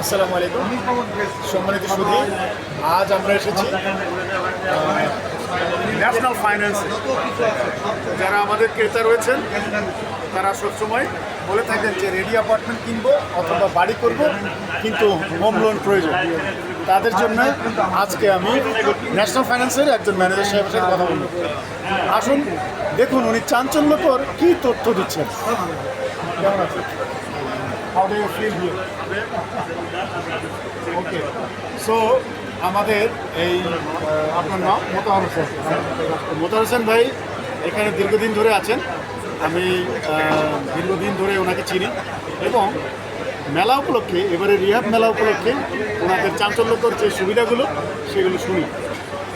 আসসালামু আলাইকুম সম্মানিত সুধী, আজ আমরা এসেছি ন্যাশনাল ফাইন্যান্স। যারা আমাদের ক্রেতা রয়েছেন তারা সবসময় বলে থাকেন যে রেডি অ্যাপার্টমেন্ট কিনবো অথবা বাড়ি করব, কিন্তু হোম লোন প্রয়োজন। তাদের জন্য আজকে আমি ন্যাশনাল ফাইন্যান্সের একজন ম্যানেজার সাহেবের সাথে কথা বলব। আসুন দেখুন উনি চাঞ্চল্যকর কী তথ্য দিচ্ছেন। কেমন আছে? How do you feel here? Okay. So আমাদের এই আপনার নাম মোতাহার হোসেন। মোতাহার হোসেন ভাই এখানে দীর্ঘদিন ধরে আছেন। আমি দীর্ঘদিন ধরে ওনাকে চিনি এবং মেলা উপলক্ষে, এবারে রিহাব মেলা উপলক্ষে ওনাদের চাঞ্চল্যকর যে সুবিধাগুলো সেগুলো শুনি।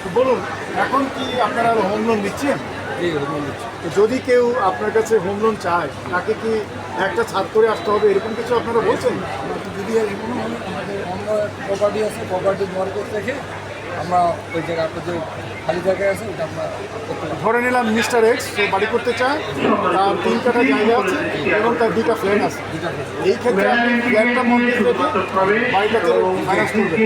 তো বলুন, এখন কি আপনারা হোম লোন দিচ্ছেন? তো যদি কেউ আপনার কাছে হোম লোন চায় তাকে কি একটা ছাদ করে আসতে হবে, এরকম কিছু আপনারা বলছেন? যদি এরকম আমাদের অন্য প্রপার্টি আছে, প্রপার্টি মার্কেট রেখে আমরা ওই জায়গায় আপনার যে খালি জায়গায় আছে ওটা আমরা করতে পারি। ধরে নিলাম মিস্টার এক্স সে বাড়ি করতে চায়, তার 3 কাঠা জায়গা আছে এবং তার 2টা ফ্ল্যাট আছে। এই ক্ষেত্রে আপনি ফ্ল্যাটটা মর্গেজ রেখে বাড়িটাতে ফাইন্যান্স করবেন।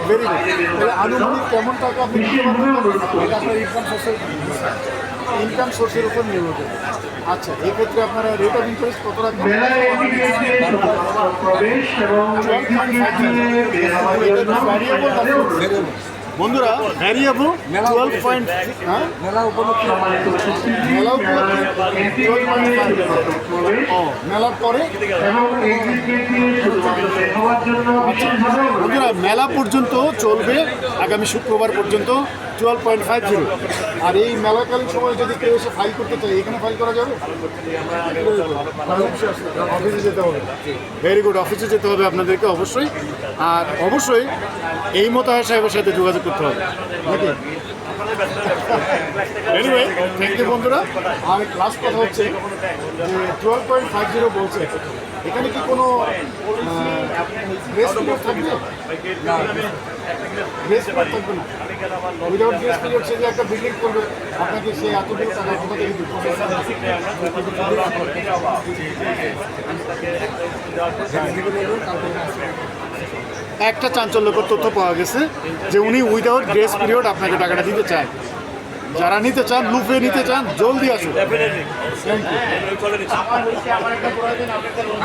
Very good. তাহলে আনুমানিক কেমন টাকা আপনি দিতে পারবেন? এটা আপনার ইনকাম সোর্সের উপর নির্ভর করে। আচ্ছা, এই ক্ষেত্রে আপনারা রেট অফ ইন্টারেস্ট কত রাখবেন? বন্ধুরা, ভ্যারিয়েবল 12 মেলা উপলক্ষে মেলার পরে বন্ধুরা মেলা পর্যন্ত চলবে, আগামী শুক্রবার পর্যন্ত 12.50। আর এই মেলাকালীন সময় যদি কেউ এসে ফাইল করতে চায় এখানে ফাইল করা যাবে? অফিসে যেতে হবে। ভেরি গুড, অফিসে যেতে হবে আপনাদেরকে অবশ্যই। আর অবশ্যই এই মোতাহার সাহেবের সাথে যোগাযোগ করতে হবে নাকি? এনিওয়ে, থ্যাংক ইউ বন্ধুরা। আর লাস্ট কথা হচ্ছে যে 12.50 বলছে, এখানে কি কোনো গ্রেস পিরিয়ড থাকবে? না, গ্রেস পিরিয়ড থাকবে না। উইদাউট গ্রেস পিরিয়ড সে যে একটা বিল্ডিং করবে আপনাকে সে এতটুকু টাকা কোথা থেকে দিতে? একটা চাঞ্চল্যকর তথ্য পাওয়া গেছে যে উনি উইদাউট গ্রেস পিরিয়ড আপনাকে টাকাটা দিতে চান। যারা নিতে চান, লুফে নিতে চান, জলদি আসুন। Thank you.